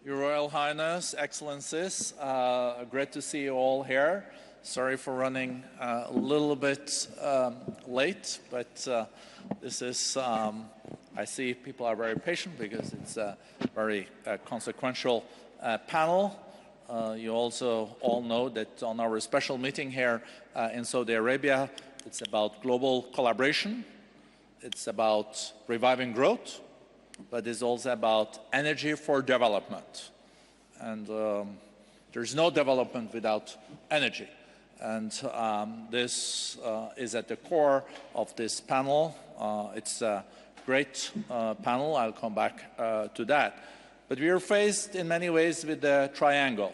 Your Royal Highness, Excellencies, great to see you all here. Sorry for running a little bit late, but this is, I see people are very patient because it's a very consequential panel. You also all know that on our special meeting here in Saudi Arabia, it's about global collaboration, it's about reviving growth, but it's also about energy for development. And there's no development without energy. And this is at the core of this panel. It's a great panel. I'll come back to that. But we are faced in many ways with the triangle.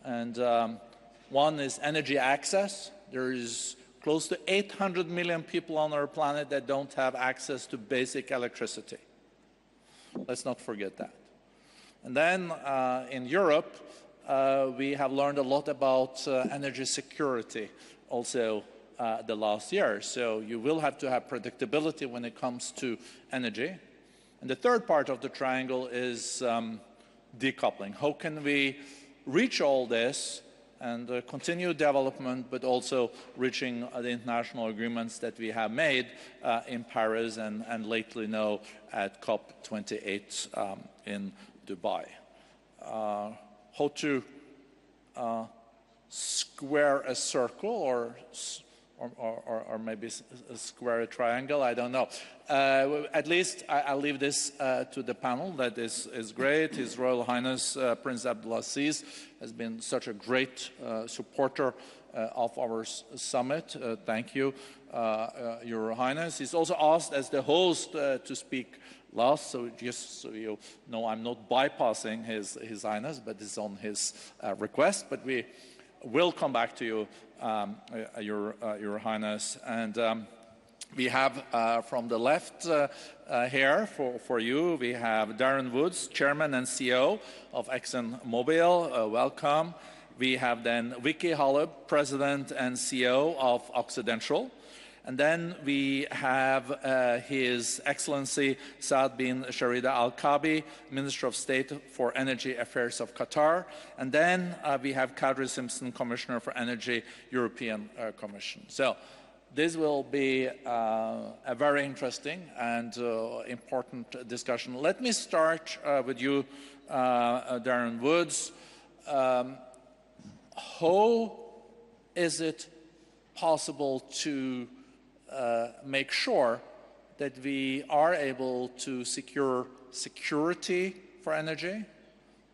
And one is energy access. There is close to 800 million people on our planet that don't have access to basic electricity. Let's not forget that. And then in Europe, we have learned a lot about energy security also the last year. So you will have to have predictability when it comes to energy. And the third part of the triangle is decoupling. How can we reach all this and continue development, but also reaching the international agreements that we have made in Paris and lately now at COP28 in Dubai. How to square a circle or maybe square a triangle, I don't know. At least I'll leave this to the panel. That is great. His Royal Highness Prince Abdulaziz has been such a great supporter of our summit. Thank you, Your Highness. He's also asked as the host to speak last, so just so you know, I'm not bypassing His Highness, but it's on his request. But we will come back to you, Your Highness. And we have from the left here for you, we have Darren Woods, Chairman and CEO of ExxonMobil. Welcome. We have then Vicki, Hollub, President and CEO of Occidental. And then we have His Excellency Saad bin Sherida Al-Kaabi, Minister of State for Energy Affairs of Qatar. And then we have Kadri Simson, Commissioner for Energy, European Commission. So this will be a very interesting and important discussion. Let me start with you, Darren Woods. How is it possible to make sure that we are able to secure security for energy,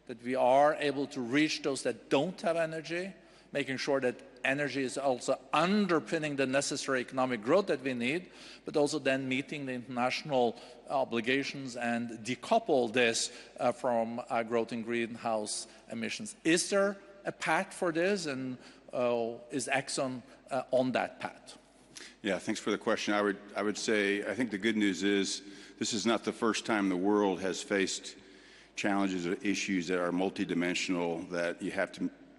that we are able to reach those that don't have energy, making sure that energy is also underpinning the necessary economic growth that we need, but also then meeting the international obligations and decouple this from growth in greenhouse emissions. Is there a path for this, and is Exxon on that path? Yeah, thanks for the question. I would say I think the good news is this is not the first time the world has faced challenges or issues that are multidimensional that you have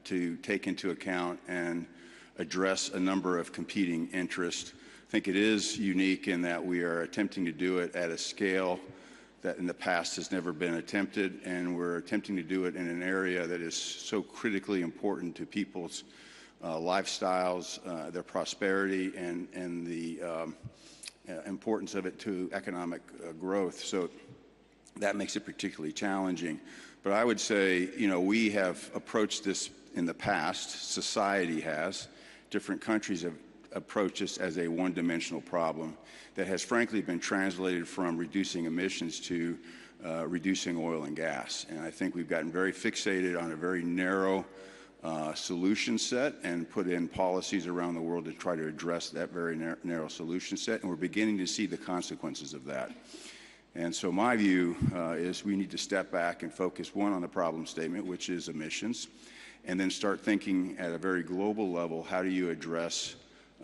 to take into account and address a number of competing interests. I think it is unique in that we are attempting to do it at a scale that in the past has never been attempted, and we're attempting to do it in an area that is so critically important to people's lifestyles, their prosperity, and the importance of it to economic growth. So that makes it particularly challenging. But I would say, you know, we have approached this in the past. Society has. Different countries have approached this as a one-dimensional problem that has frankly been translated from reducing emissions to reducing oil and gas. And I think we've gotten very fixated on a very narrow solution set and put in policies around the world to try to address that very narrow solution set, and we're beginning to see the consequences of that. And so my view is we need to step back and focus, one, on the problem statement, which is emissions, and then start thinking at a very global level, how do you address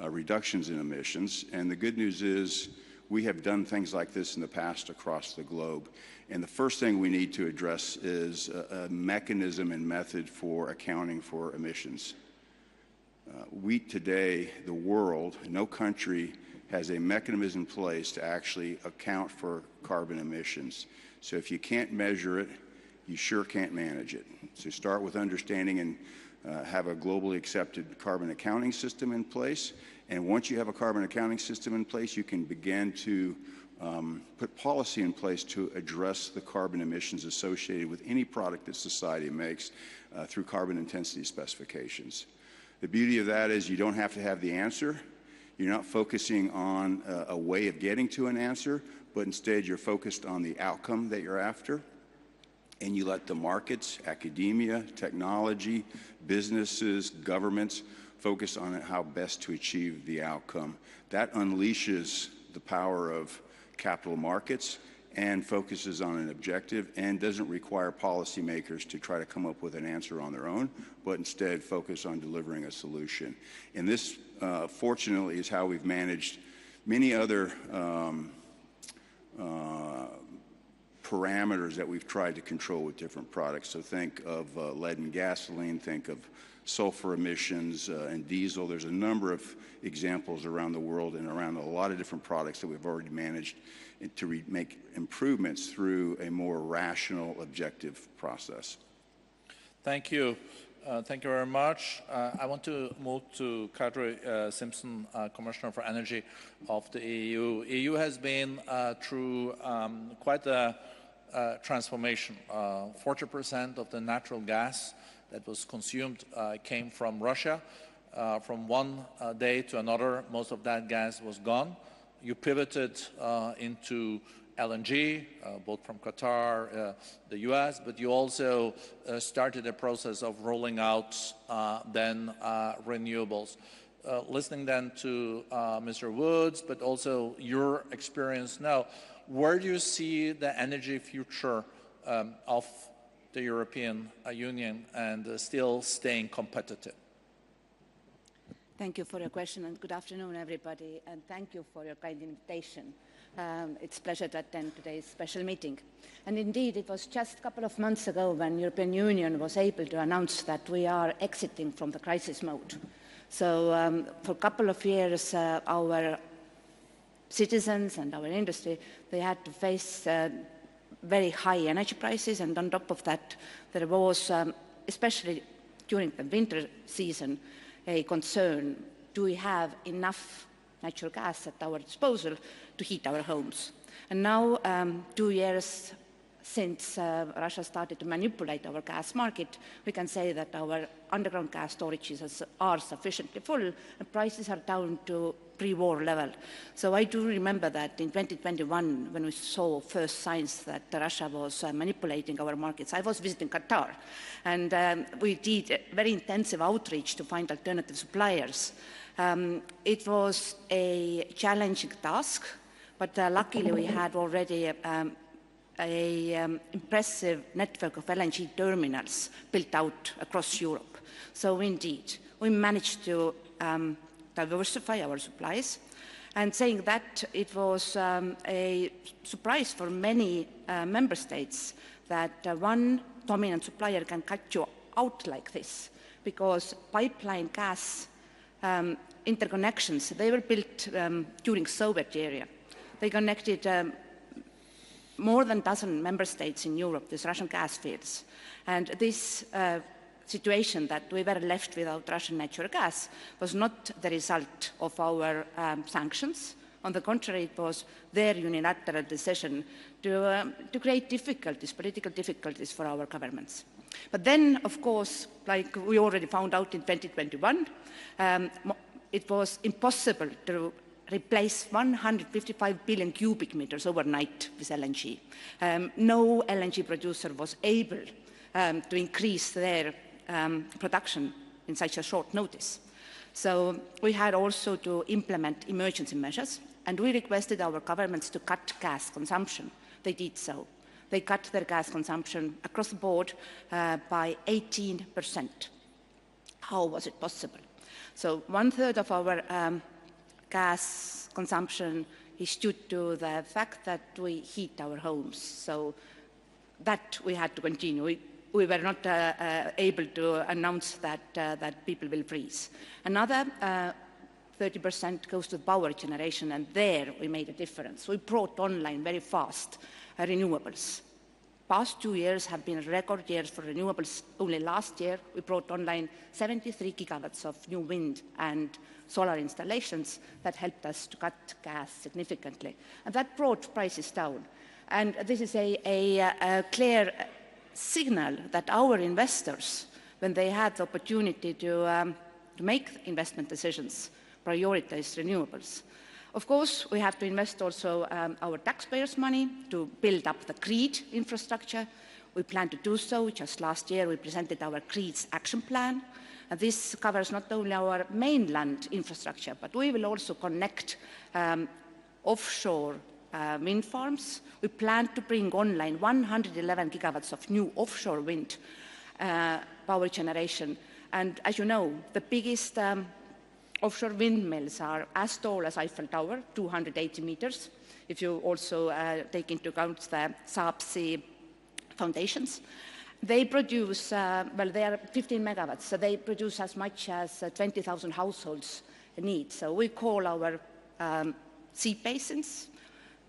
reductions in emissions? And the good news is we have done things like this in the past across the globe. And the first thing we need to address is a mechanism and method for accounting for emissions. We today, the world, no country has a mechanism in place to actually account for carbon emissions. So if you can't measure it you sure can't manage it. So start with understanding and have a globally accepted carbon accounting system in place. And once you have a carbon accounting system in place, you can begin to put policy in place to address the carbon emissions associated with any product that society makes through carbon intensity specifications. The beauty of that is you don't have to have the answer. You're not focusing on a way of getting to an answer, but instead you're focused on the outcome that you're after. And you let the markets, academia, technology, businesses, governments focus on how best to achieve the outcome. That unleashes the power of capital markets and focuses on an objective and doesn't require policymakers to try to come up with an answer on their own, but instead focus on delivering a solution. And this, fortunately, is how we've managed many other parameters that we've tried to control with different products. So think of lead in gasoline, think of sulfur emissions and diesel. There's a number of examples around the world and around a lot of different products that we've already managed to make improvements through a more rational, objective process. Thank you. Thank you very much. I want to move to Kadri Simson, Commissioner for Energy of the EU. EU has been through quite a transformation. 40% of the natural gas that was consumed came from Russia. From one day to another, most of that gas was gone. You pivoted into LNG, both from Qatar, the US, but you also started a process of rolling out then renewables. Listening then to Mr. Woods, but also your experience now, where do you see the energy future of the European Union and still staying competitive? Thank you for your question, and good afternoon, everybody, and thank you for your kind invitation. It's a pleasure to attend today's special meeting. And indeed, it was just a couple of months ago when the European Union was able to announce that we are exiting from the crisis mode. So for a couple of years, our citizens and our industry, they had to face very high energy prices, and on top of that, there was, especially during the winter season, a concern, do we have enough natural gas at our disposal to heat our homes? And now, 2 years since Russia started to manipulate our gas market, we can say that our underground gas storages are sufficiently full and prices are down to pre-war level. So I do remember that in 2021, when we saw first signs that Russia was manipulating our markets, I was visiting Qatar, and we did a very intensive outreach to find alternative suppliers. It was a challenging task, but luckily we had already an impressive network of LNG terminals built out across Europe. So indeed, we managed to diversify our supplies. And saying that, it was a surprise for many member states that one dominant supplier can cut you out like this, because pipeline gas interconnections, they were built during Soviet era. They connected more than a dozen member states in Europe with Russian gas fields. And this situation that we were left without Russian natural gas was not the result of our sanctions. On the contrary, it was their unilateral decision to create difficulties, political difficulties for our governments. But then, of course, like we already found out in 2021, it was impossible to replace 155 billion cubic meters overnight with LNG. No LNG producer was able to increase their production in such a short notice. So we had also to implement emergency measures, and we requested our governments to cut gas consumption. They did so. They cut their gas consumption across the board by 18%. How was it possible? So 1/3 of our gas consumption is due to the fact that we heat our homes. So that we had to continue. We were not able to announce that people will freeze. Another 30% goes to power generation, and there we made a difference. We brought online very fast renewables. past 2 years have been record years for renewables. Only last year, we brought online 73 gigawatts of new wind and solar installations that helped us to cut gas significantly. And that brought prices down. And this is a clear signal that our investors, when they had the opportunity to make investment decisions, prioritize renewables. Of course, we have to invest also our taxpayers' money to build up the grid infrastructure. We plan to do so. Just last year, we presented our GRID's action plan. And this covers not only our mainland infrastructure, but we will also connect offshore wind farms. We plan to bring online 111 gigawatts of new offshore wind power generation. And as you know, the biggest offshore windmills are as tall as Eiffel Tower, 280 meters, if you also take into account the subsea foundations. They produce, well, they are 15 megawatts, so they produce as much as 20,000 households need. So we call our sea basins,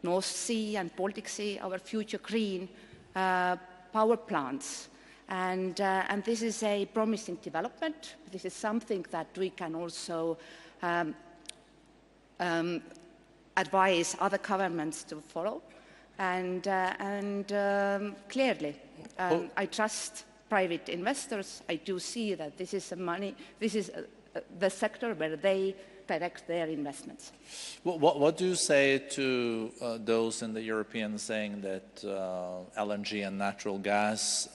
North Sea and Baltic Sea, our future green power plants. And this is a promising development. This is something that we can also advise other governments to follow. And clearly, I trust private investors. I do see that this is the sector where they direct their investments. What do you say to those in the European saying that LNG and natural gas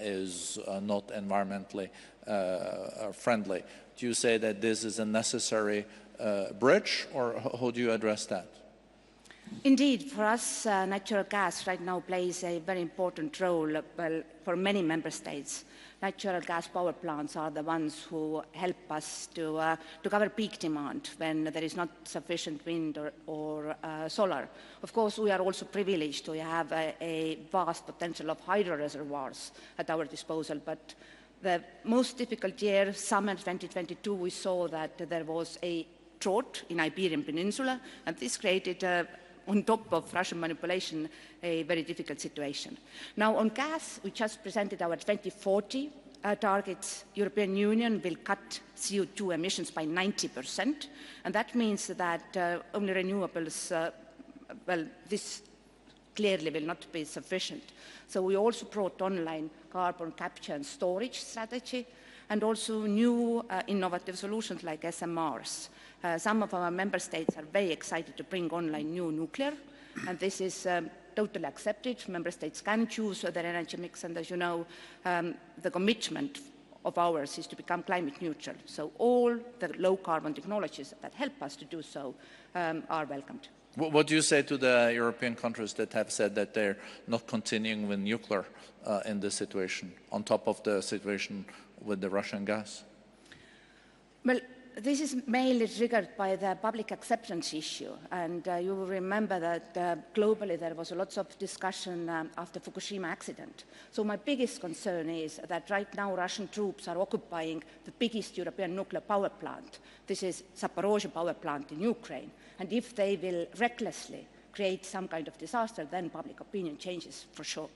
is not environmentally friendly? Do you say that this is a necessary bridge, or how do you address that? Indeed, for us, natural gas right now plays a very important role for many member states. Natural gas power plants are the ones who help us to cover peak demand when there is not sufficient wind or solar. Of course, we are also privileged. We have a vast potential of hydro reservoirs at our disposal, but the most difficult year, summer 2022, we saw that there was a drought in Iberian Peninsula, and this created on top of Russian manipulation, a very difficult situation. Now, on gas, we just presented our 2040 targets. European Union will cut CO2 emissions by 90%, and that means that only renewables, well, this clearly will not be sufficient. So we also brought online carbon capture and storage strategy, and also new innovative solutions like SMRs. Some of our member states are very excited to bring online new nuclear, and this is totally accepted. Member states can choose their energy mix, and as you know, the commitment of ours is to become climate neutral. So all the low-carbon technologies that help us to do so are welcomed. What do you say to the European countries that have said that they're not continuing with nuclear in this situation, on top of the situation with the Russian gas? Well, this is mainly triggered by the public acceptance issue, and you will remember that globally there was lots of discussion after Fukushima accident. So my biggest concern is that right now Russian troops are occupying the biggest European nuclear power plant. This is Zaporozhye power plant in Ukraine, and if they will recklessly create some kind of disaster, then public opinion changes for sure.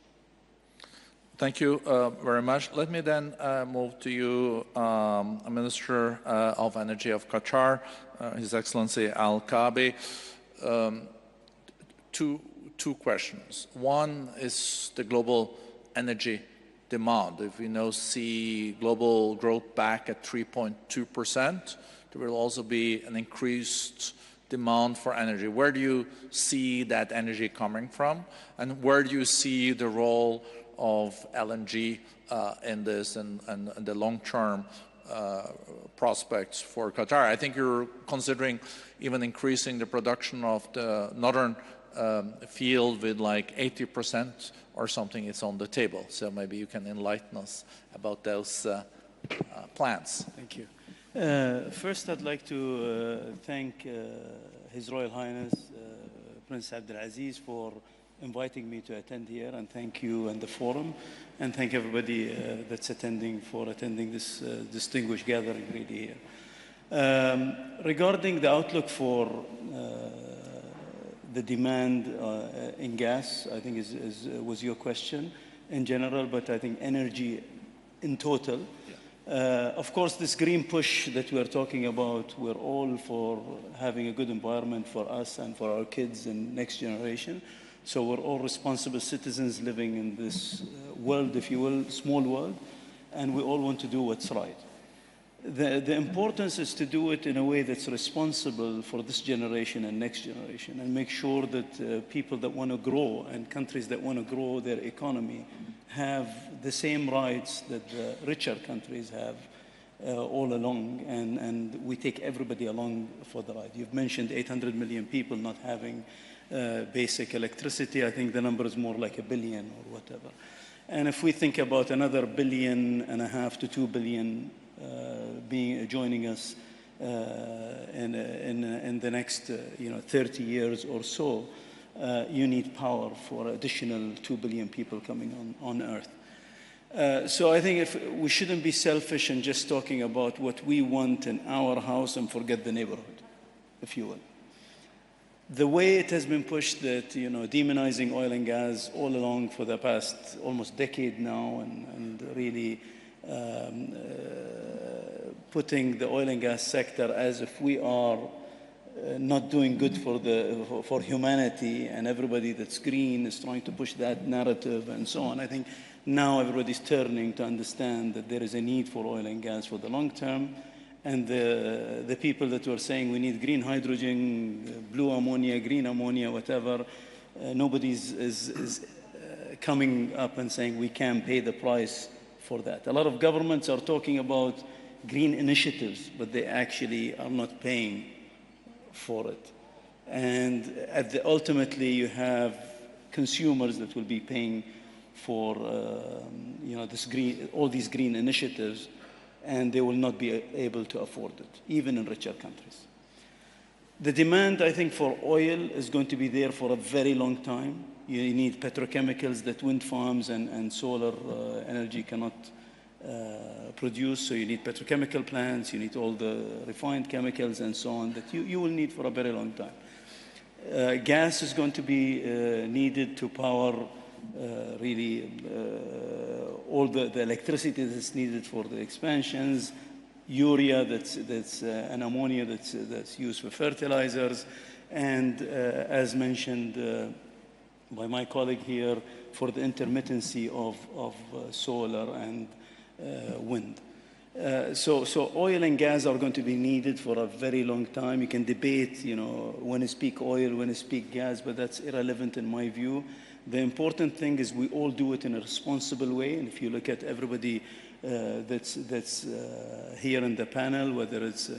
Thank you very much. Let me then move to you, Minister of Energy of Qatar, His Excellency Al-Kaabi. Two questions. One is the global energy demand. If we now see global growth back at 3.2%, there will also be an increased demand for energy. Where do you see that energy coming from? And where do you see the role of LNG in this and the long-term prospects for Qatar? I think you're considering even increasing the production of the northern field with like 80% or something. It's on the table. So maybe you can enlighten us about those plans. Thank you. First, I'd like to thank His Royal Highness Prince Abdulaziz for inviting me to attend here, and thank you and the forum, and thank everybody that's attending for attending this distinguished gathering really here. Regarding the outlook for the demand in gas, I think was your question in general, but I think energy in total. Of course, this green push that we're talking about, we're all for having a good environment for us and for our kids and next generation. So we're all responsible citizens living in this world, if you will, small world, and we all want to do what's right. The importance is to do it in a way that's responsible for this generation and next generation, and make sure that people that want to grow and countries that want to grow their economy have the same rights that the richer countries have all along, and we take everybody along for the ride. You've mentioned 800 million people not having basic electricity. I think the number is more like 1 billion or whatever. And if we think about another 1.5 billion to 2 billion joining us in the next 30 years or so, you need power for additional 2 billion people coming on Earth. So I think we shouldn't be selfish and just talking about what we want in our house and forget the neighborhood, if you will. The way it has been pushed that, demonizing oil and gas all along for the past almost decade now, and really putting the oil and gas sector as if we are not doing good for humanity, and everybody that's green is trying to push that narrative and so on. I think now everybody's turning to understand that there is a need for oil and gas for the long term. And the people that were saying we need green hydrogen, blue ammonia, green ammonia, whatever, nobody is coming up and saying we can pay the price for that. A lot of governments are talking about green initiatives, but they actually are not paying for it. And ultimately, you have consumers that will be paying for all these green initiatives, and they will not be able to afford it, even in richer countries. The demand, I think, for oil is going to be there for a very long time. You need petrochemicals that wind farms and solar energy cannot produce, so you need petrochemical plants, you need all the refined chemicals and so on that you will need for a very long time. Gas is going to be needed to power all the electricity that's needed for the expansions, urea and ammonia that's used for fertilizers, and as mentioned by my colleague here, for the intermittency of solar and wind. So oil and gas are going to be needed for a very long time. You can debate, when to speak oil, when to speak gas, but that's irrelevant in my view. The important thing is we all do it in a responsible way. And if you look at everybody that's here in the panel, whether it's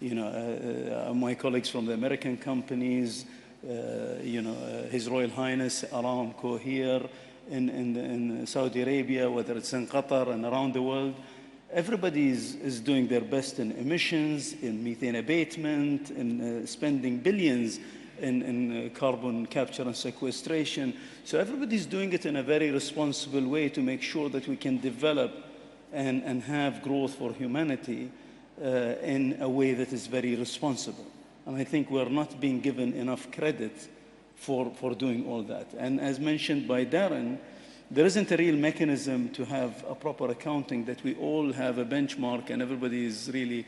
my colleagues from the American companies, His Royal Highness Aramco here in Saudi Arabia, whether it's in Qatar and around the world, everybody is doing their best in emissions, in methane abatement, in spending billions in carbon capture and sequestration. So everybody's doing it in a very responsible way to make sure that we can develop and have growth for humanity in a way that is very responsible. And I think we're not being given enough credit for doing all that. And as mentioned by Darren, there isn't a real mechanism to have a proper accounting that we all have a benchmark and everybody is really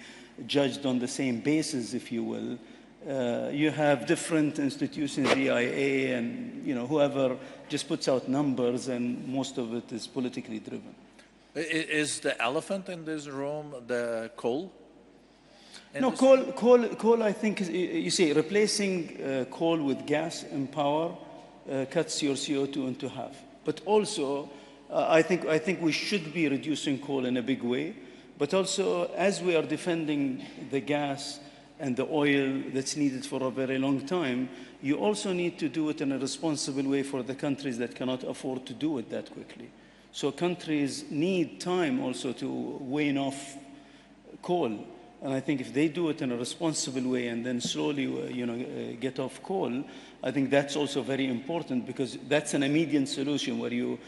judged on the same basis, if you will. You have different institutions, EIA and whoever just puts out numbers, and most of it is politically driven. Is the elephant in this room the coal? No, coal. I think you see, replacing coal with gas in power cuts your CO2 into half. But also, I think we should be reducing coal in a big way. But also, as we are defending the gas and the oil that's needed for a very long time, you also need to do it in a responsible way for the countries that cannot afford to do it that quickly. So countries need time also to wane off coal. And I think if they do it in a responsible way and then slowly, get off coal, I think that's also very important, because that's an immediate solution where you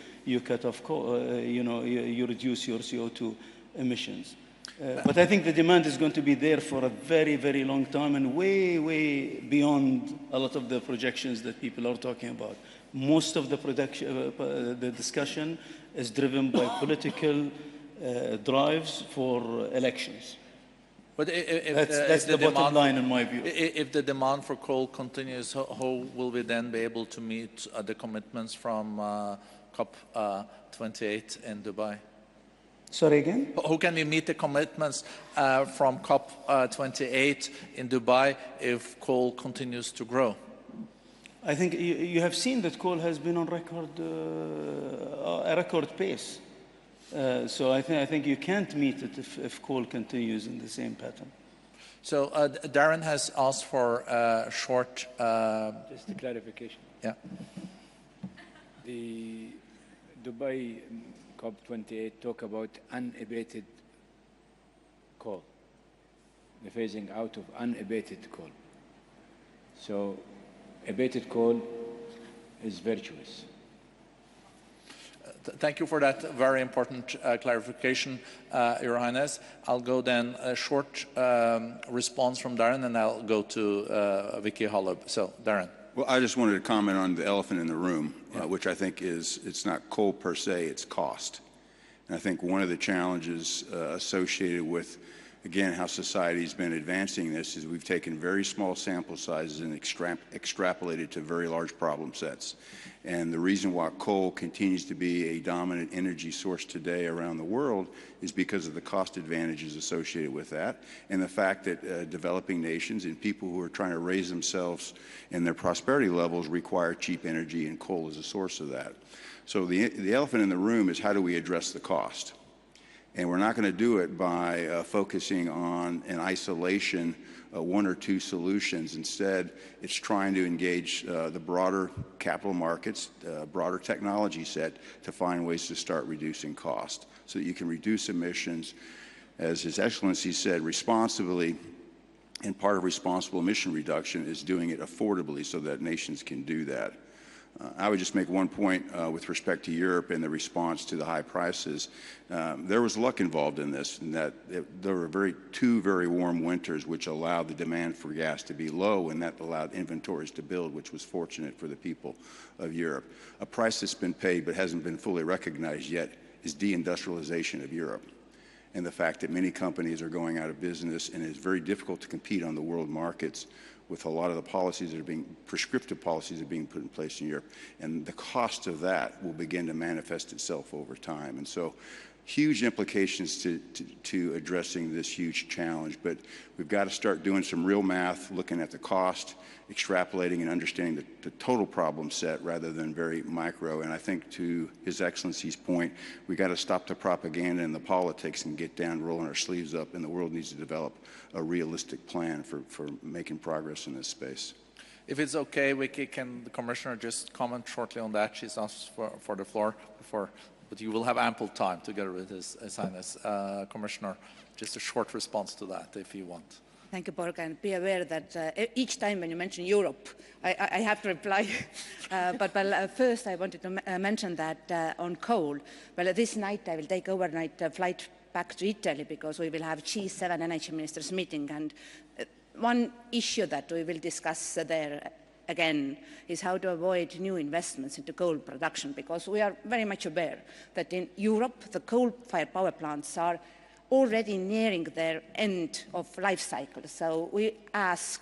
cut off coal, you reduce your CO2 emissions. But I think the demand is going to be there for a very, very long time and way, way beyond a lot of the projections that people are talking about. Most of the discussion is driven by political drives for elections. But that's the bottom line in my view. If the demand for coal continues, how will we then be able to meet the commitments from COP28 in Dubai? Sorry again? How can we meet the commitments from COP28 in Dubai if coal continues to grow? I think you have seen that coal has been on a record pace. So I think you can't meet it if coal continues in the same pattern. So Darren has asked for a short... Just a clarification. Yeah. The Dubai COP28 talk about unabated coal, the phasing out of unabated coal. So abated coal is virtuous. Thank you for that very important clarification, Your Highness. I'll go then a short response from Darren, and I'll go to Vicki Hollub. So, Darren. Well, I just wanted to comment on the elephant in the room, which I think is, it's not coal per se, it's cost. And I think one of the challenges associated with, again, how society's been advancing this is we've taken very small sample sizes and extrapolated to very large problem sets. And the reason why coal continues to be a dominant energy source today around the world is because of the cost advantages associated with that, and the fact that developing nations and people who are trying to raise themselves in their prosperity levels require cheap energy, and coal is a source of that. So the elephant in the room is, how do we address the cost? And we're not going to do it by focusing on in isolation one or two solutions. Instead, it's trying to engage the broader capital markets, broader technology set to find ways to start reducing cost so that you can reduce emissions, as His Excellency said, responsibly. And part of responsible emission reduction is doing it affordably so that nations can do that. I would just make one point with respect to Europe and the response to the high prices. There was luck involved in this, in that there were two very warm winters which allowed the demand for gas to be low, and that allowed inventories to build, which was fortunate for the people of Europe. A price that's been paid but hasn't been fully recognized yet is deindustrialization of Europe, and the fact that many companies are going out of business, and it's very difficult to compete on the world markets with a lot of the policies that are prescriptive policies that are being put in place in Europe. And the cost of that will begin to manifest itself over time. And so huge implications to addressing this huge challenge. But we've got to start doing some real math, looking at the cost, extrapolating and understanding the total problem set rather than very micro. And I think, to His Excellency's point, we've got to stop the propaganda and the politics and get down, rolling our sleeves up, and the world needs to develop a realistic plan for making progress in this space. If it's okay, Vicki, can the Commissioner just comment shortly on that? She's asked for the floor before, but you will have ample time together with His Highness. Commissioner, just a short response to that, if you want. Thank you, Børge, and be aware that each time when you mention Europe, I have to reply. But first I wanted to mention that on coal, this night I will take overnight flight back to Italy because we will have G7 energy ministers meeting, and one issue that we will discuss there again is how to avoid new investments into coal production, because we are very much aware that in Europe the coal-fired power plants are already nearing their end of life cycle. So we ask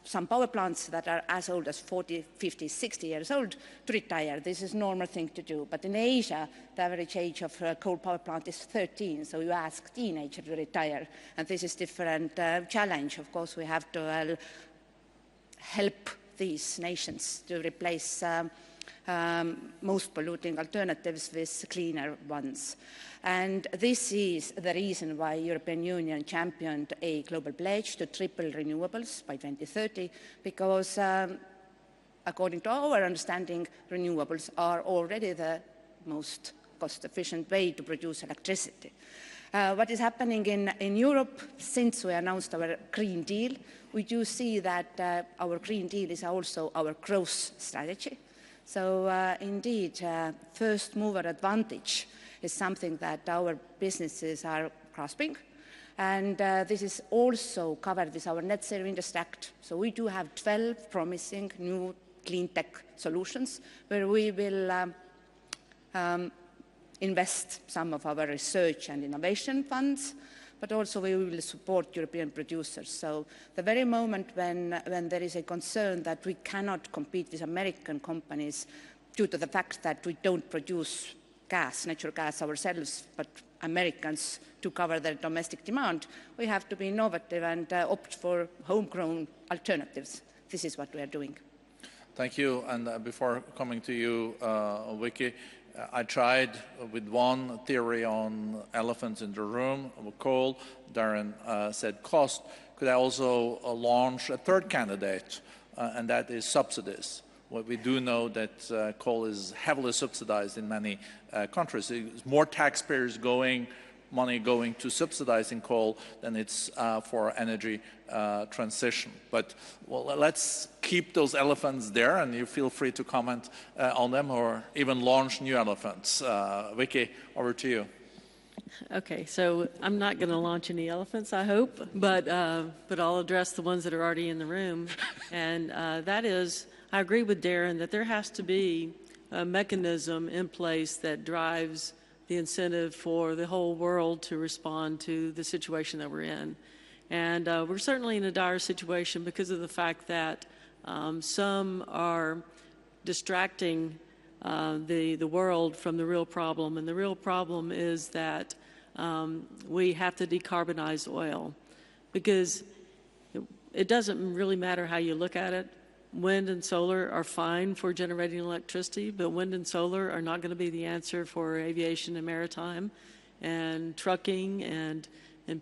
some power plants that are as old as 40, 50, 60 years old to retire. This is a normal thing to do. But in Asia, the average age of a coal power plant is 13, so you ask teenagers to retire. And this is a different challenge. Of course, we have to help these nations to replace most polluting alternatives with cleaner ones. And this is the reason why the European Union championed a global pledge to triple renewables by 2030, because according to our understanding, renewables are already the most cost-efficient way to produce electricity. What is happening in Europe, since we announced our Green Deal, we do see that our Green Deal is also our growth strategy. So indeed, first mover advantage is something that our businesses are grasping. And this is also covered with our Net Zero Industry Act. So we do have 12 promising new clean tech solutions where we will invest some of our research and innovation funds, but also we will support European producers. So the very moment when there is a concern that we cannot compete with American companies due to the fact that we don't produce gas, natural gas ourselves, but Americans to cover their domestic demand, we have to be innovative and opt for homegrown alternatives. This is what we are doing. Thank you. And before coming to you, Vicki, I tried with one theory on elephants in the room, coal. Darren said cost. Could I also launch a third candidate, and that is subsidies? Well, we do know that coal is heavily subsidized in many countries. There's more taxpayers money going to subsidizing coal than it's for energy transition. But well, let's keep those elephants there, and you feel free to comment on them or even launch new elephants. Vicki, over to you. Okay, so I'm not going to launch any elephants, I hope, but I'll address the ones that are already in the room. And that is, I agree with Darren that there has to be a mechanism in place that drives the incentive for the whole world to respond to the situation that we're in. And we're certainly in a dire situation because of the fact that some are distracting the world from the real problem. And the real problem is that we have to decarbonize oil because it doesn't really matter how you look at it. Wind and solar are fine for generating electricity, but wind and solar are not going to be the answer for aviation and maritime and trucking and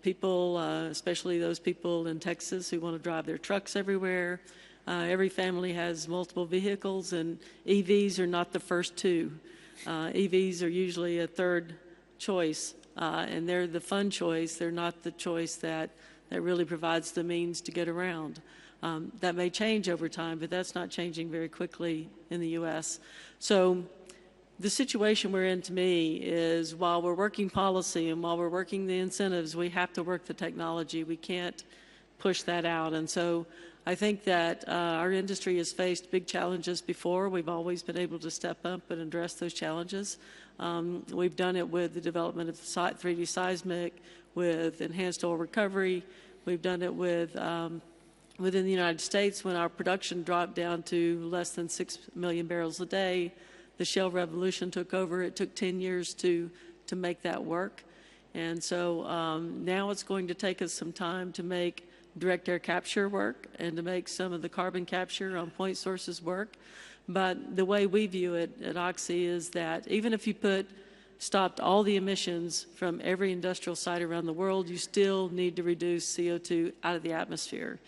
people, especially those people in Texas who want to drive their trucks everywhere. Every family has multiple vehicles, and EVs are not the first two. EVs are usually a third choice, and they're the fun choice. They're not the choice that really provides the means to get around. That may change over time, but that's not changing very quickly in the U.S. So the situation we're in, to me, is while we're working policy and while we're working the incentives, we have to work the technology. We can't push that out. And so I think that our industry has faced big challenges before. We've always been able to step up and address those challenges. We've done it with the development of 3D seismic, with enhanced oil recovery. We've done it with within the United States, when our production dropped down to less than 6 million barrels a day, the shale revolution took over. It took 10 years to make that work. And so now it's going to take us some time to make direct air capture work and to make some of the carbon capture on point sources work. But the way we view it at Oxy is that even if you stopped all the emissions from every industrial site around the world, you still need to reduce CO2 out of the atmosphere.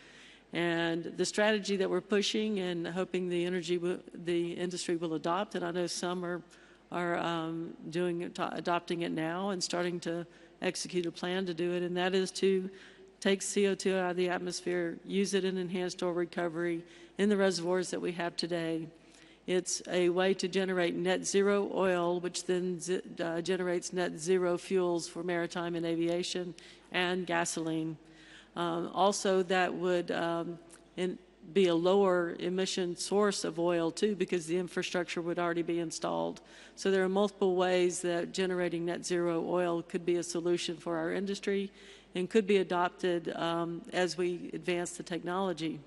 And the strategy that we're pushing and hoping the industry will adopt, and I know some are adopting it now and starting to execute a plan to do it, and that is to take CO2 out of the atmosphere, use it in enhanced oil recovery in the reservoirs that we have today. It's a way to generate net zero oil, which then generates net zero fuels for maritime and aviation and gasoline. Also, that would be a lower emission source of oil, too, because the infrastructure would already be installed. So there are multiple ways that generating net zero oil could be a solution for our industry and could be adopted as we advance the technology.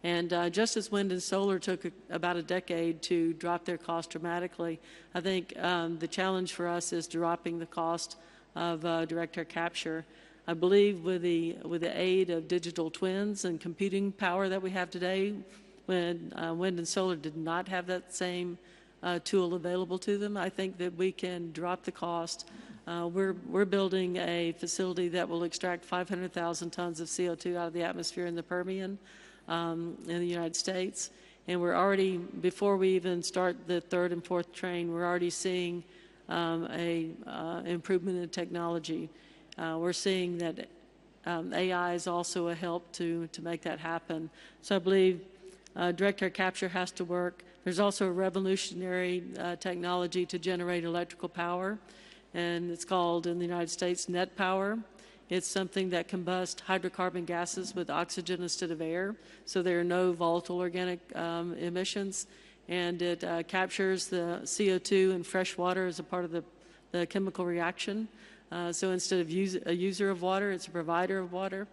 And just as wind and solar took about a decade to drop their cost dramatically, I think the challenge for us is dropping the cost of direct air capture. I believe with the aid of digital twins and computing power that we have today, when wind and solar did not have that same tool available to them, I think that we can drop the cost. We're building a facility that will extract 500,000 tons of CO2 out of the atmosphere in the Permian in the United States. And we're already, before we even start the third and fourth train, we're already seeing an improvement in technology. We're seeing that AI is also a help to make that happen. So I believe direct air capture has to work. There's also a revolutionary technology to generate electrical power. and it's called in the United States net power. It's something that combusts hydrocarbon gases with oxygen instead of air, so there are no volatile organic emissions, and it captures the CO2 in fresh water as a part of the chemical reaction. So instead of a user of water, it's a provider of water.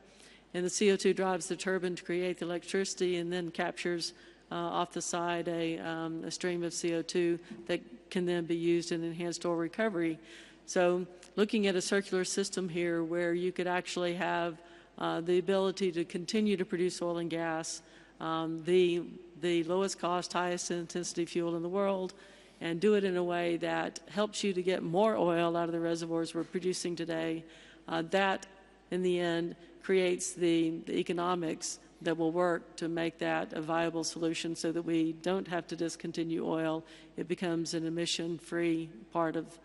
And the CO2 drives the turbine to create the electricity and then captures off the side a stream of CO2 that can then be used in enhanced oil recovery. So looking at a circular system here where you could actually have the ability to continue to produce oil and gas, the lowest cost, highest intensity fuel in the world, and do it in a way that helps you to get more oil out of the reservoirs we're producing today, that in the end creates the economics that will work to make that a viable solution so that we don't have to discontinue oil. It becomes an emission-free part of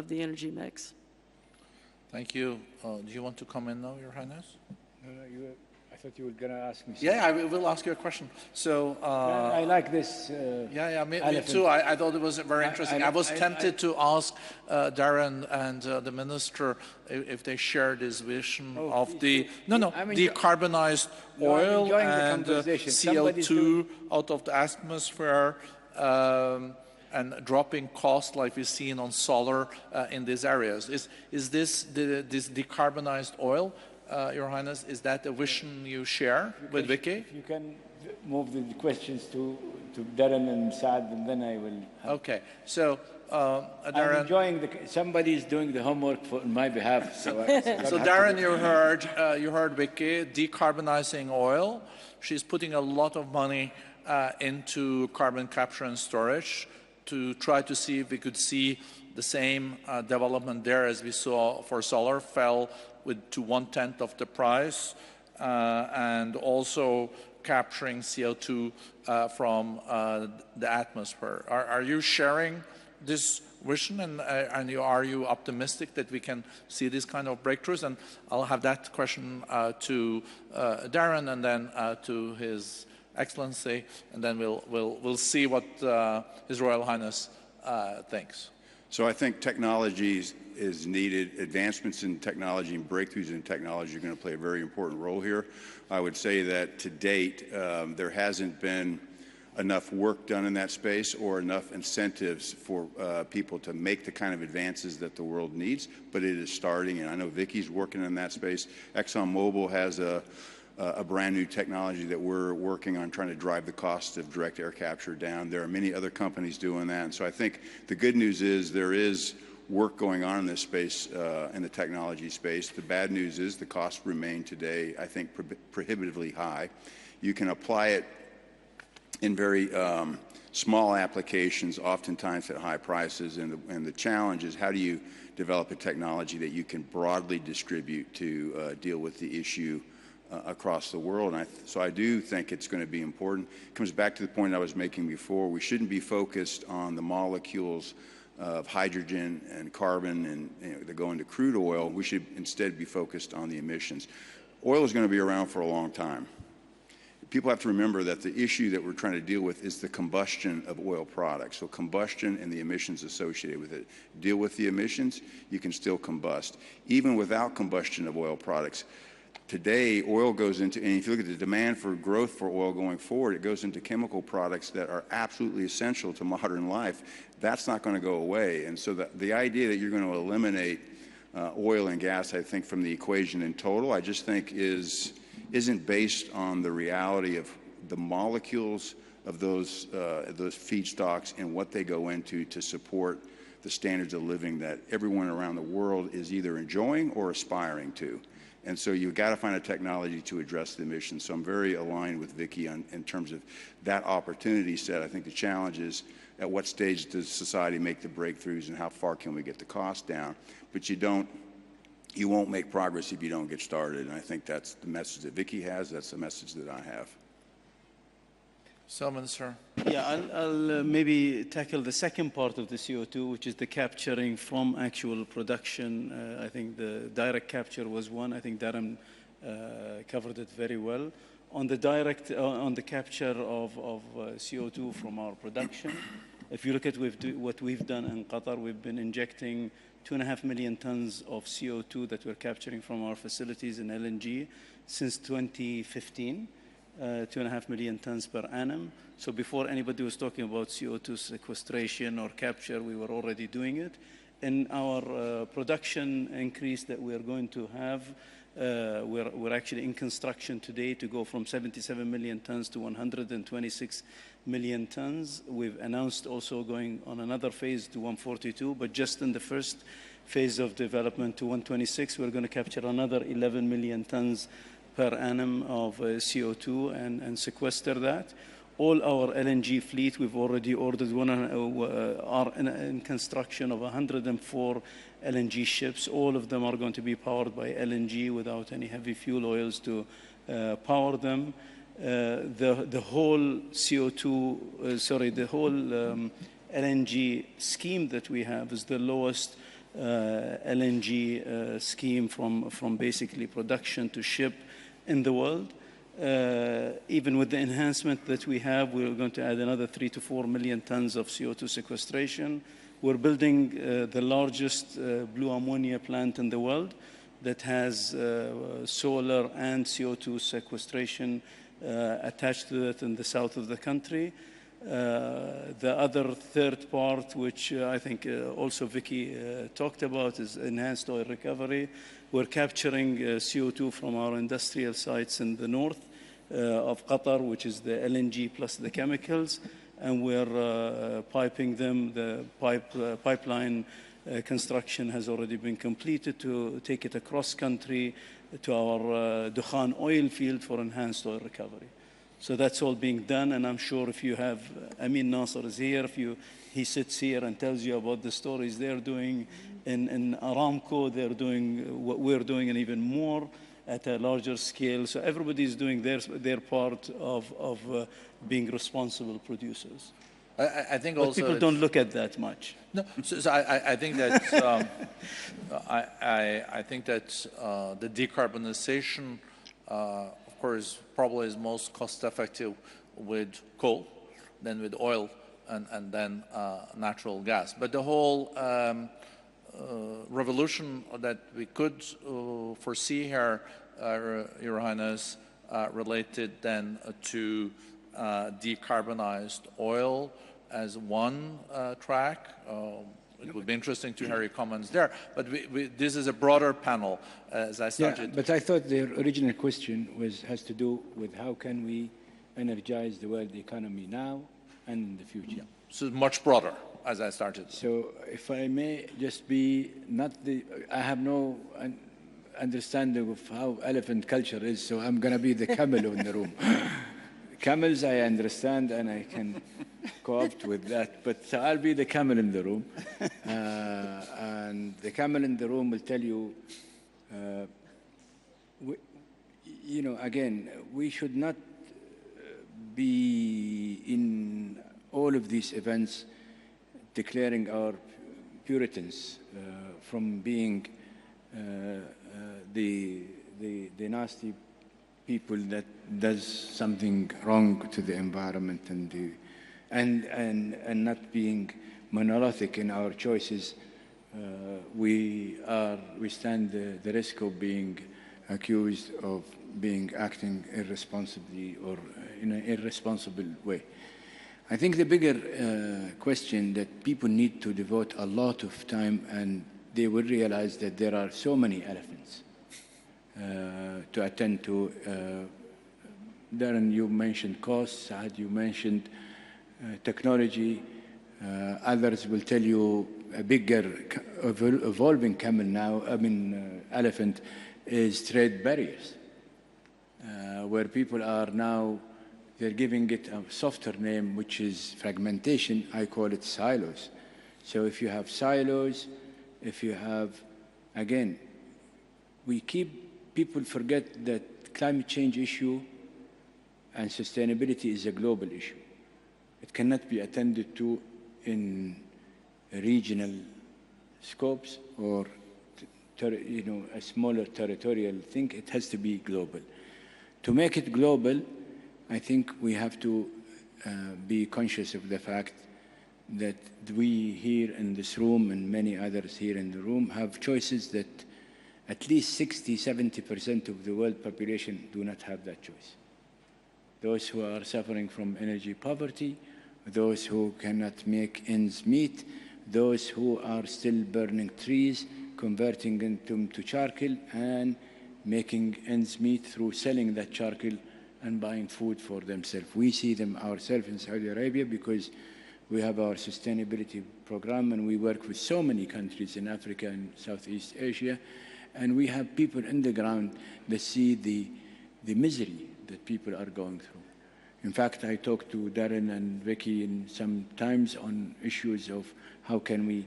the energy mix. Thank you. Do you want to come in now, Your Highness? No, I thought you were going to ask me something. Yeah, I will ask you a question. So, I like this. me too. I thought it was very interesting. I was tempted to ask Darren and the minister if they share this vision of the decarbonized oil and CO2 out of the atmosphere. And dropping costs like we've seen on solar in these areas. Is this decarbonized oil, Your Highness, is that a vision you share with Vicki? If you can move the questions to Darren and Saad, and then I will. Okay, so Darren. I'm enjoying somebody's doing the homework on my behalf. So Darren, you heard Vicki decarbonizing oil. She's putting a lot of money into carbon capture and storage to try to see if we could see the same development there as we saw for solar, fell to 1/10 of the price, and also capturing CO2 from the atmosphere. Are you sharing this vision, and are you optimistic that we can see these kind of breakthroughs? And I'll have that question to Darren, and then to His Excellency, and then we'll see what His Royal Highness thinks. So I think technology is needed. Advancements in technology and breakthroughs in technology are going to play a very important role here. I would say that to date, there hasn't been enough work done in that space or enough incentives for people to make the kind of advances that the world needs, but it is starting, and I know Vicki's working in that space. ExxonMobil has a brand new technology that we're working on, trying to drive the cost of direct air capture down. There are many other companies doing that. And so I think the good news is there is work going on in this space, in the technology space. The bad news is the costs remain today, I think, prohibitively high. You can apply it in very small applications, oftentimes at high prices. And the challenge is, how do you develop a technology that you can broadly distribute to deal with the issue across the world? And so I do think it's going to be important. It comes back to the point I was making before. We shouldn't be focused on the molecules of hydrogen and carbon and that go into crude oil. We should instead be focused on the emissions. Oil is going to be around for a long time. People have to remember that the issue that we're trying to deal with is the combustion of oil products. So combustion and the emissions associated with it. Deal with the emissions, you can still combust. Even without combustion of oil products, today oil goes into, and if you look at the demand for growth for oil going forward, it goes into chemical products that are absolutely essential to modern life. That's not going to go away. And so the idea that you're going to eliminate oil and gas, I think, from the equation in total, I just think isn't based on the reality of the molecules of those feedstocks and what they go into to support the standards of living that everyone around the world is either enjoying or aspiring to. And so you've got to find a technology to address the emissions. So I'm very aligned with Vicki in terms of that opportunity set. I think the challenge is, at what stage does society make the breakthroughs and how far can we get the cost down? But you won't make progress if you don't get started. And I think that's the message that Vicki has. That's the message that I have. Salman, sir. Yeah, I'll maybe tackle the second part of the CO2, which is the capturing from actual production. I think the direct capture was one. I think Darren covered it very well. On the capture of CO2 from our production, If you look at what we've done in Qatar, we've been injecting 2.5 million tons of CO2 that we're capturing from our facilities in LNG since 2015, 2.5 million tons per annum. So before anybody was talking about CO2 sequestration or capture, we were already doing it. In our production increase that we are going to have, we're actually in construction today to go from 77 million tons to 126 million tons. We've announced also going on another phase to 142, but just in the first phase of development to 126, we're going to capture another 11 million tons per annum of CO2 and sequester that. All our LNG fleet, we've already ordered are in construction of 104 LNG ships. All of them are going to be powered by LNG without any heavy fuel oils to power them. The whole CO2, the whole LNG scheme that we have is the lowest LNG scheme from basically production to ship in the world. Even with the enhancement that we have, we're going to add another 3 to 4 million tons of CO2 sequestration. We're building the largest blue ammonia plant in the world that has solar and CO2 sequestration attached to it in the south of the country. The other third part, which I think also Vicki talked about, is enhanced oil recovery. We're capturing CO2 from our industrial sites in the north of Qatar, which is the LNG plus the chemicals, and we're piping them. The pipeline construction has already been completed to take it across country to our Dukhan oil field for enhanced oil recovery. So that's all being done, and I'm sure if you have, Amin Nasser is here, he sits here and tells you about the stories they're doing in Aramco, they're doing what we're doing and even more at a larger scale. So everybody's doing their part of being responsible producers. I think but also people don't look at that much. No, so I think that I think that the decarbonization, of course, probably is most cost-effective with coal, then with oil, and then natural gas. But the whole revolution that we could foresee here, Your Highness, related then to decarbonized oil as one track. It would be interesting to hear your comments there. But this is a broader panel, as I started. Yeah, but I thought the original question has to do with how can we energize the world economy now and in the future. Yeah. So much broader, as I started. So if I may just be I have no understanding of how elephant culture is, so I'm going to be the camel in the room. Camels, I understand, and I can co-opt with that, but so I'll be the camel in the room. And the camel in the room will tell you, again, we should not be in all of these events declaring our Puritans from being the nasty people that does something wrong to the environment and not being monolithic in our choices. We stand the risk of being accused of acting irresponsibly or in an irresponsible way. I think the bigger question that people need to devote a lot of time, and they will realize that there are so many elephants to attend to. Darren, you mentioned costs. Saad, you mentioned technology. Others will tell you a bigger evolving elephant is trade barriers, where people are now, they're giving it a softer name, which is fragmentation. I call it silos. So if you have silos, if you have, again, people forget that climate change issue and sustainability is a global issue. It cannot be attended to in regional scopes or a smaller territorial thing. It has to be global. To make it global, I think we have to be conscious of the fact that we here in this room and many others here in the room have choices that at least 60–70% of the world population do not have that choice. Those who are suffering from energy poverty, those who cannot make ends meet, those who are still burning trees, converting them to charcoal and making ends meet through selling that charcoal and buying food for themselves. We see them ourselves in Saudi Arabia because we have our sustainability program and we work with so many countries in Africa and Southeast Asia, and we have people in the ground that see the misery that people are going through. In fact, I talked to Darren and Vicki in some times on issues of how can we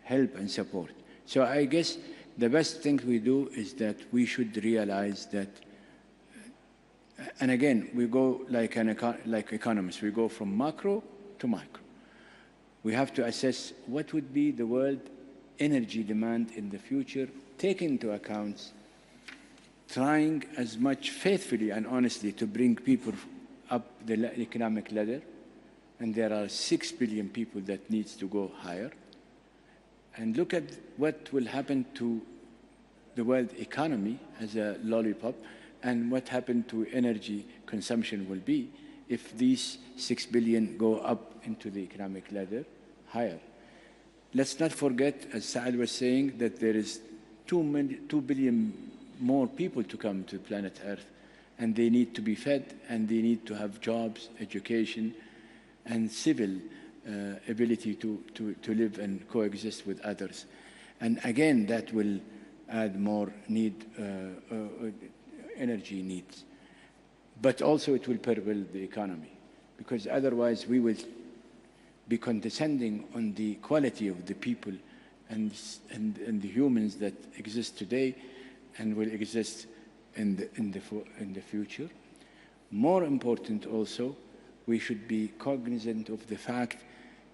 help and support. So I guess the best thing we do is that we should realize that, and again, we go like economists, we go from macro to micro. We have to assess what would be the world energy demand in the future, taking into account trying as much faithfully and honestly to bring people up the economic ladder, and there are 6 billion people that needs to go higher, and look at what will happen to the world economy as a lollipop, and what happened to energy consumption will be if these 6 billion go up into the economic ladder higher. Let's not forget, as Saad was saying, that there is 2 billion more people to come to planet Earth, and they need to be fed, and they need to have jobs, education, and civil ability to live and coexist with others. And again, that will add more energy needs. But also it will pervade the economy, because otherwise we will be condescending on the quality of the people and the humans that exist today and will exist in the future. More important also, we should be cognizant of the fact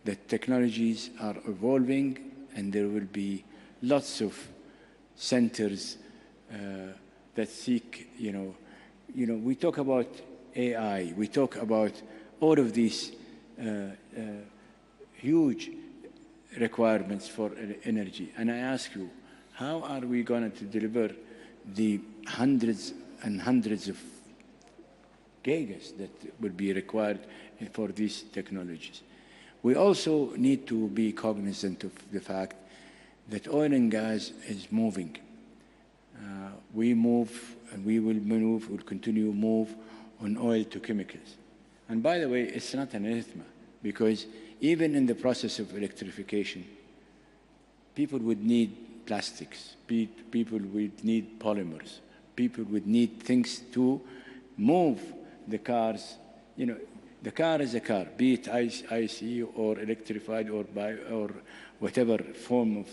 that technologies are evolving, and there will be lots of centers that seek, we talk about AI, we talk about all of these huge requirements for energy. And I ask you, how are we going to deliver the hundreds and hundreds of gigas that will be required for these technologies? We also need to be cognizant of the fact that oil and gas is moving. We move, and we will move, we'll continue to move on oil to chemicals. And by the way, it's not an anathema, because even in the process of electrification, people would need plastics, people would need polymers, people would need things to move the cars. The car is a car, be it ICE or electrified or whatever form of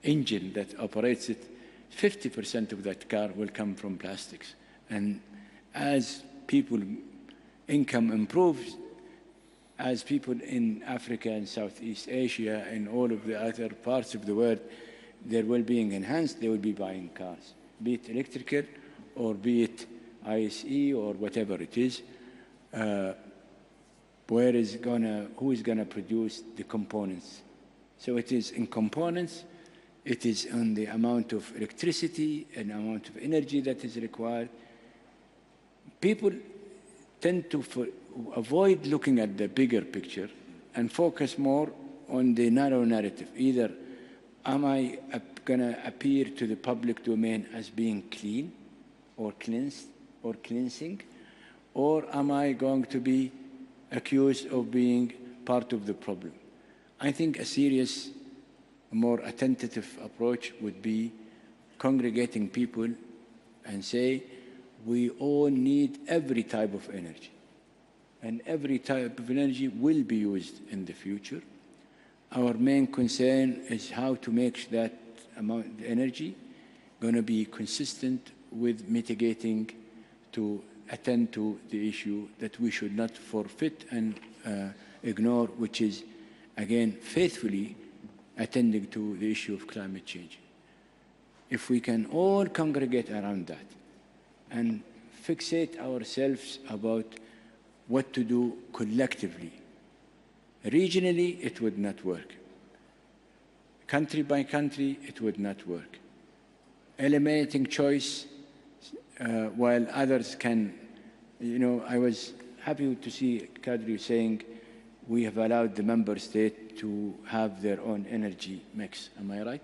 engine that operates it. 50% of that car will come from plastics. And as people income improves, as people in Africa and Southeast Asia and all of the other parts of the world, their well-being enhanced, they will be buying cars, be it electrical or be it ICE or whatever it is. Who is gonna produce the components? So it is in components, it is on the amount of electricity and amount of energy that is required. People tend to avoid looking at the bigger picture and focus more on the narrow narrative. Either am I gonna appear to the public domain as being clean or cleansed or cleansing, or am I going to be accused of being part of the problem? I think a serious, more attentive approach would be congregating people and say, we all need every type of energy, and every type of energy will be used in the future. Our main concern is how to make that amount of energy going to be consistent with mitigating to attend to the issue that we should not forfeit and ignore, which is, again, faithfully attending to the issue of climate change. If we can all congregate around that and fixate ourselves about what to do collectively Regionally, it would not work. Country by country, it would not work. Eliminating choice, while others can, I was happy to see Kadri saying we have allowed the member state to have their own energy mix. Am I right?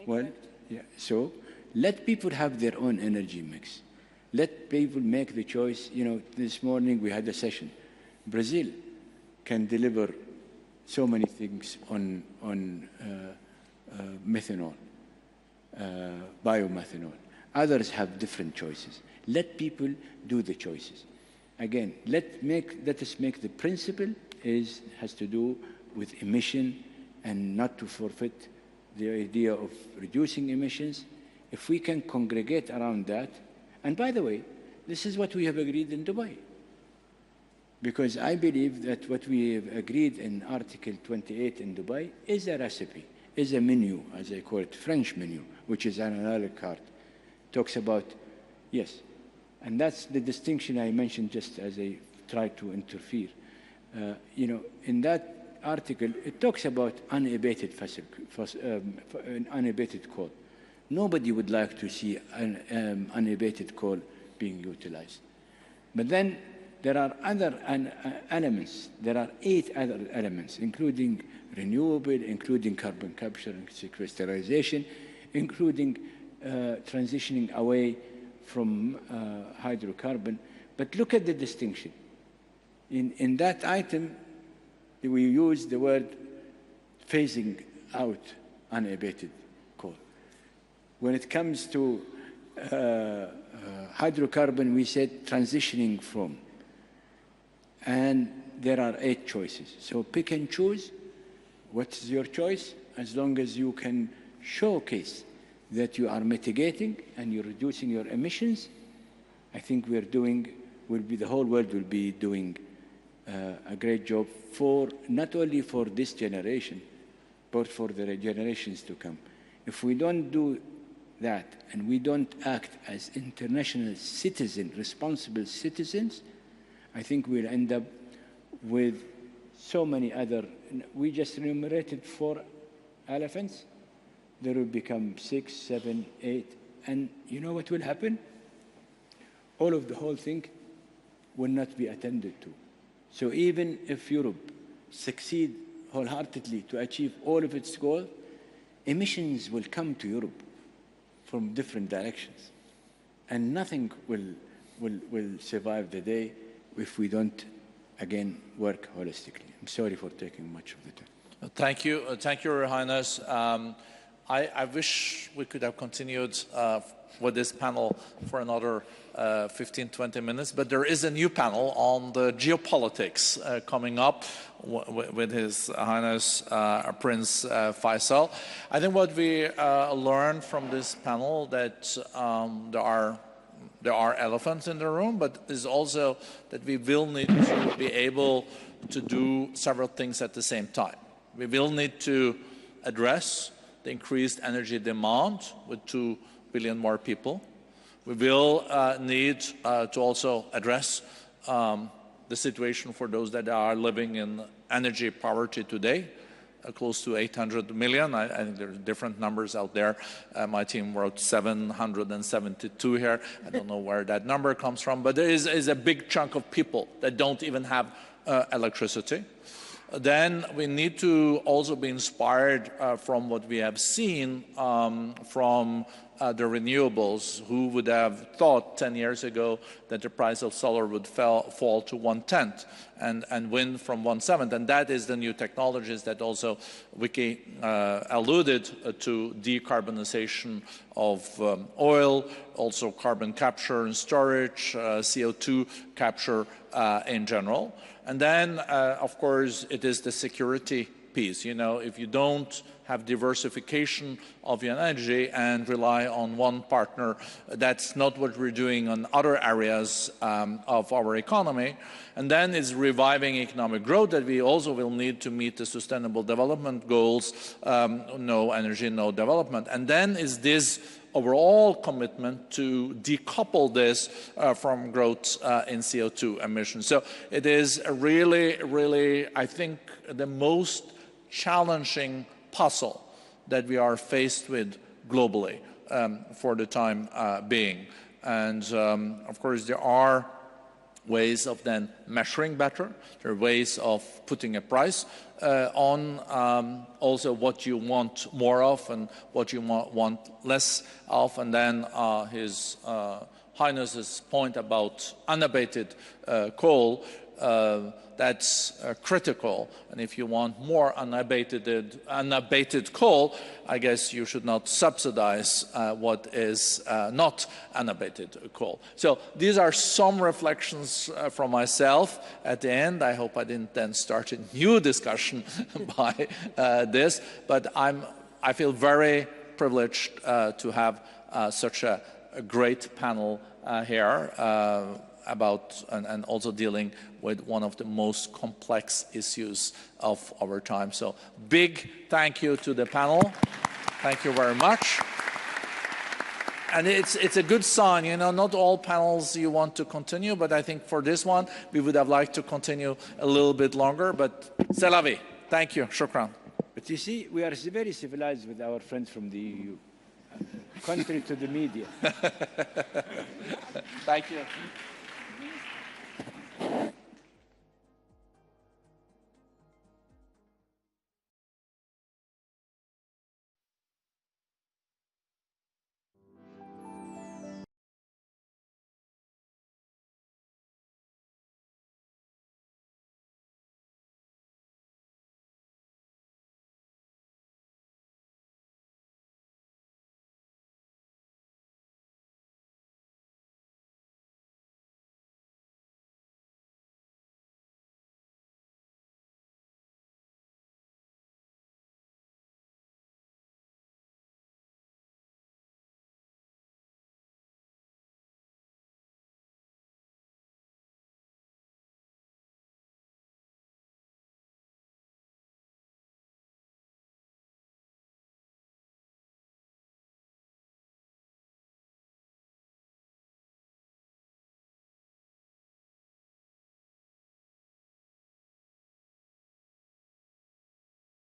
Well, yeah. So let people have their own energy mix. Let people make the choice. This morning we had a session. Brazil can deliver so many things on methanol, biomethanol. Others have different choices. Let people do the choices. Again, let us make the principle has to do with emission and not to forfeit the idea of reducing emissions. If we can congregate around that, and by the way, this is what we have agreed in Dubai. Because I believe that what we have agreed in Article 28 in Dubai is a recipe, is a menu, as I call it, French menu, which is an a la carte. Talks about, yes, and that's the distinction I mentioned just as I tried to interfere. In that article, it talks about unabated unabated coal. Nobody would like to see an unabated coal being utilized. But then there are other elements. There are 8 other elements, including renewable, including carbon capture and sequestration, including transitioning away from hydrocarbon. But look at the distinction. In that item, we use the word phasing out unabated coal. When it comes to hydrocarbon, we said transitioning from. And there are 8 choices. So pick and choose. What's your choice? As long as you can showcase that you are mitigating and you're reducing your emissions, I think the whole world will be doing a great job not only for this generation, but for the generations to come. If we don't do that and we don't act as international citizens, responsible citizens, I think we'll end up with so many other. We just enumerated 4 elephants. There will become 6, 7, 8. And you know what will happen? The whole thing will not be attended to. So even if Europe succeed wholeheartedly to achieve all of its goals, emissions will come to Europe from different directions. And nothing will survive the day if we don't, again, work holistically. I'm sorry for taking much of the time. Thank you, Your Highness. I wish we could have continued with this panel for another 15, 20 minutes, but there is a new panel on the geopolitics coming up with His Highness Prince Faisal. I think what we learned from this panel that there are elephants in the room, but is also that we will need to be able to do several things at the same time. We will need to address the increased energy demand with 2 billion more people. We will need to also address the situation for those that are living in energy poverty today, close to 800 million. I think there are different numbers out there. My team wrote 772 here. I don't know where that number comes from, but there is a big chunk of people that don't even have electricity. Then we need to also be inspired from what we have seen from the renewables. Who would have thought 10 years ago that the price of solar would fall to 1/10 and wind from 1/7? And that is the new technologies that also Vicki alluded to: decarbonization of oil, also carbon capture and storage, CO2 capture in general. And then, of course, it is the security piece. If you don't have diversification of your energy and rely on one partner, that's not what we're doing on other areas of our economy. And then it's reviving economic growth that we also will need to meet the Sustainable Development Goals, no energy, no development. And then is this overall commitment to decouple this from growth in CO2 emissions. So it is really, really, I think, the most challenging puzzle that we are faced with globally for the time being. And of course, there are ways of then measuring better. There are ways of putting a price on also what you want more of and what you want less of. And then His Highness's point about unabated coal, that's critical. And if you want more unabated coal, I guess you should not subsidize what is not unabated coal. So these are some reflections from myself at the end. I hope I didn't then start a new discussion by this, but I feel very privileged to have such a great panel here about and also dealing with one of the most complex issues of our time. So big thank you to the panel. Thank you very much. And it's a good sign, you know, not all panels you want to continue, but I think for this one, we would have liked to continue a little bit longer, but c'est la vie. Thank you. Shukran. But you see, we are very civilized with our friends from the EU, contrary to the media. Thank you.